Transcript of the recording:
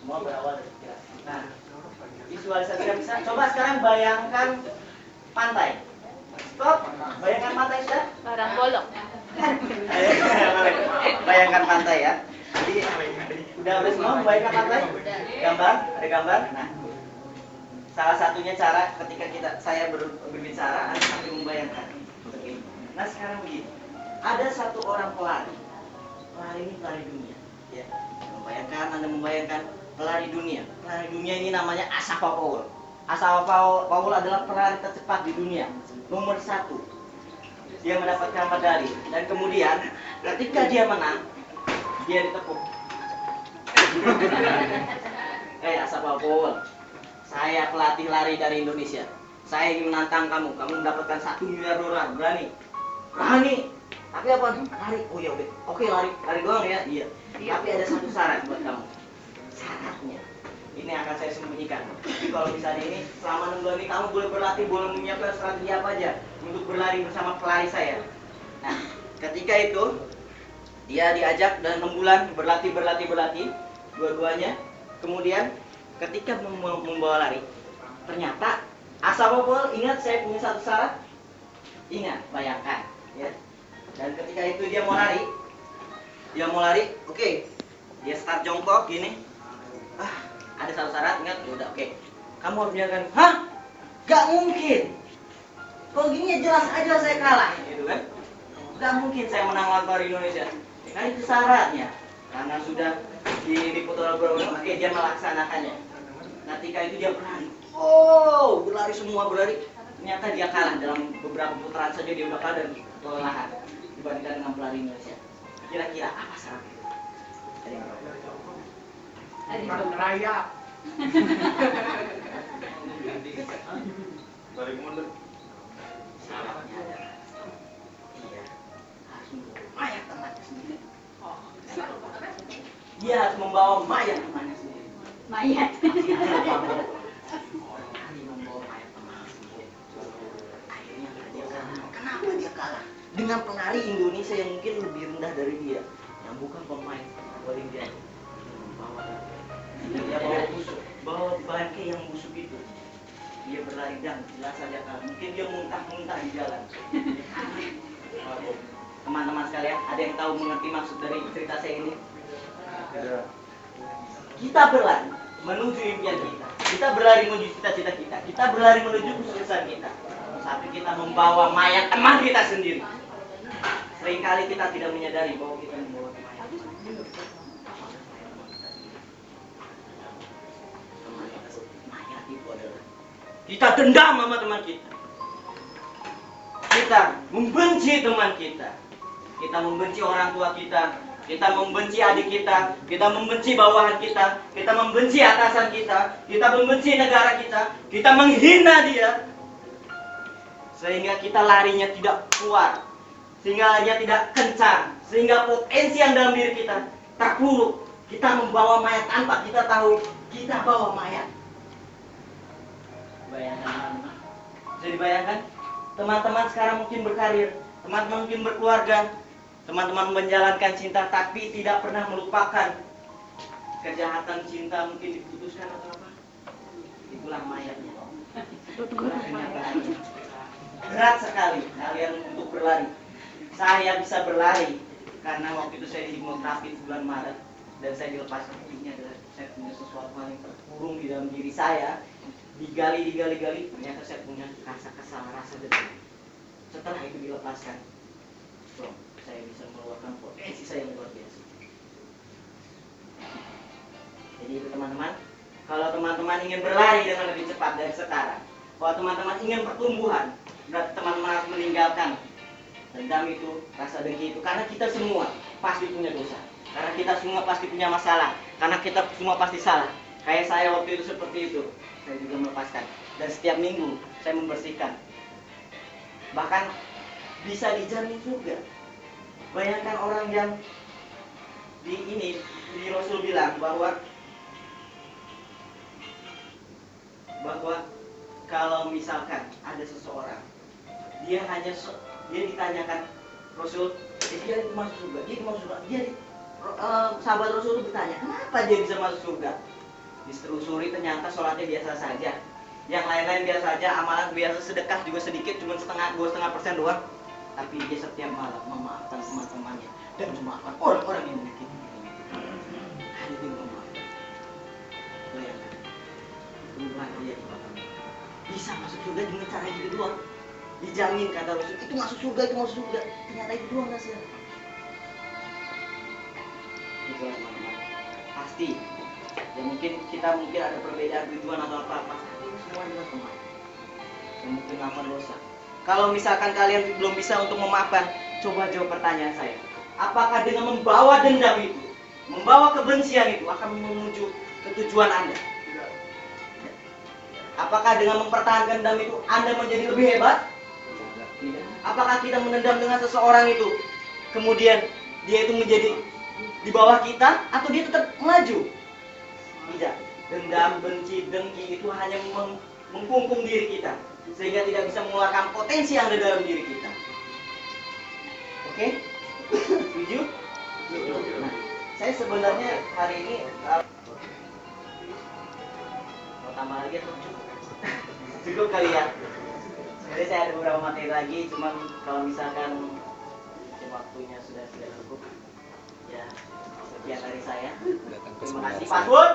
Semua berawal dari pikiran. Nah, visualisasi yang bisa. Coba sekarang bayangkan pantai. Stop. Bayangkan pantai sudah. Barang bolong. Bayangkan pantai ya. Jadi udah semua bayangkan pantai. Gambar, ada gambar. Nah, salah satunya cara ketika saya berbicara, Anda sambil membayangkan. Oke. Nah sekarang begini, ada satu orang pelari. Pelari ini pelari dunia. Ya. Anda membayangkan pelari dunia. Pelari dunia ini namanya Asafa Powell. Asafa Powell adalah pelari tercepat di dunia, nomor 1. Dia mendapatkan medali dan kemudian ketika dia menang, dia ditepuk. Asafa Powell, saya pelatih lari dari Indonesia. Saya ingin menantang kamu. Kamu mendapatkan $1 miliar. Berani? Berani. Tapi apa? Lari. Oh ya udah. Oke, lari doang ya. Iya. Tapi ada satu syarat buat kamu. Syaratnya ini akan saya sembunyikan. Jadi kalau misalnya ini selama 6 bulan ini kamu boleh berlatih, boleh menyiapkan strategi apa aja untuk berlari bersama pelari saya. Nah, ketika itu dia diajak dalam 6 bulan berlatih dua-duanya. Kemudian ketika membawa lari, ternyata Asafa Powell ingat saya punya satu syarat. Ingat, bayangkan ya. Dan ketika itu dia mau lari, oke. Dia start jongkok gini. Ada satu syarat, ingat, ya udah oke. Kamu harus biarkan, gak mungkin. Kalau gini ya jelas aja saya kalah, gitu kan? Gak mungkin saya menang lawan pelari Indonesia. Kan itu syaratnya. Karena sudah diputar beberapa, oke dia melaksanakannya. Ketika itu dia berlari. Berlari. Ternyata dia kalah dalam beberapa putaran saja, dia udah kalah dan kelelahan dibandingkan dengan pelari Indonesia. Kira-kira apa syaratnya? Raya. Balik mundur. Syaratnya adalah dia harus membawa mayat temannya sendiri. Dia harus membawa mayat temannya sendiri. Mayat. Membawa mayat temannya sendiri. Akhirnya dia kalah. Kenapa dia kalah? Dengan pelari Indonesia yang mungkin lebih rendah dari dia, yang bukan pemain Olimpiade. Dia bawa bangkai yang busuk itu. Dia berlari dan jelas saja kalah. Mungkin dia muntah-muntah di jalan. Teman-teman sekalian, ada yang tahu mengerti maksud dari cerita saya ini? Tidak. Kita berlari menuju impian kita. Kita berlari menuju cita-cita kita. Kita berlari menuju kesuksesan kita. Tapi kita membawa mayat teman kita sendiri. Seringkali kita tidak menyadari bahwa kita membawa mayat. Mayat itu adalah kita dendam sama teman kita. Kita membenci teman kita. Kita membenci orang tua kita. Kita membenci adik kita. Kita membenci bawahan kita. Kita membenci atasan kita. Kita membenci negara kita. Kita menghina dia. Sehingga kita larinya tidak kuat. Sehingga larinya tidak kencang. Sehingga potensi yang dalam diri kita terpuruk. Kita membawa mayat tanpa kita tahu kita bawa mayat. Bayangkan. Bisa dibayangkan? Teman-teman sekarang mungkin berkarir. Teman-teman mungkin berkeluarga. Teman-teman menjalankan cinta tapi tidak pernah melupakan kejahatan cinta, mungkin diputuskan atau apa. Itulah mayatnya. Berat sekali kalian untuk berlari. Saya bisa berlari karena waktu itu saya di hipnoterapi bulan Maret dan saya dilepaskan. Ini adalah saya punya sesuatu yang terkurung di dalam diri saya. Digali, ternyata saya punya rasa kesal, rasa dendam. Setelah itu dilepaskan, saya bisa mengeluarkan potensi saya yang luar biasa. Jadi itu teman-teman, kalau teman-teman ingin berlari dengan lebih cepat dari sekarang, kalau teman-teman ingin pertumbuhan, berarti teman-teman harus meninggalkan dendam itu, rasa dengki itu, karena kita semua pasti punya dosa, karena kita semua pasti punya masalah, karena kita semua pasti salah. Kayak saya waktu itu seperti itu, saya juga melepaskan, dan setiap minggu saya membersihkan. Bahkan bisa dijamin juga. Bayangkan orang yang di Rasul bilang bahwa kalau misalkan ada seseorang, dia ditanyakan Rasul, dia masuk surga, sahabat Rasul itu bertanya, kenapa dia bisa masuk surga? Ditelusuri ternyata sholatnya biasa saja. Yang lain-lain biasa saja, amalan biasa, sedekah juga sedikit, cuma 2,5% doang. Tapi dia setiap malam memaafkan teman-temannya dan memaafkan orang-orang yang menyakiti dia. Hadirin memaafkan. Bayangkan, perubahan dia di mata bisa masuk surga dengan cara itu doang. Dijamin kata Rasul, itu masuk surga, itu masuk surga. Ternyata itu doang hasilnya. Itulah teman-teman. Pasti. Ya mungkin kita ada perbedaan tujuan atau apa-apa. Ini semua adalah teman. Yang mungkin melakukan dosa. Kalau misalkan kalian belum bisa untuk memaafkan, coba jawab pertanyaan saya. Apakah dengan membawa dendam itu, membawa kebencian itu akan menuju ke tujuan Anda? Apakah dengan mempertahankan dendam itu Anda menjadi lebih hebat? Tidak. Apakah kita menendam dengan seseorang itu, kemudian dia itu menjadi di bawah kita, atau dia tetap maju? Tidak. Dendam, benci, dengki itu hanya mengkungkung diri kita, sehingga tidak bisa mengeluarkan potensi yang ada dalam diri kita. Oke? Setuju? Nah, saya sebenarnya hari ini mau tambah lagi atau cukup? Cukup kali ya. Jadi saya ada beberapa materi lagi, cuman kalau misalkan waktunya sudah tidak cukup, ya sekian dari saya. Terima kasih. Password.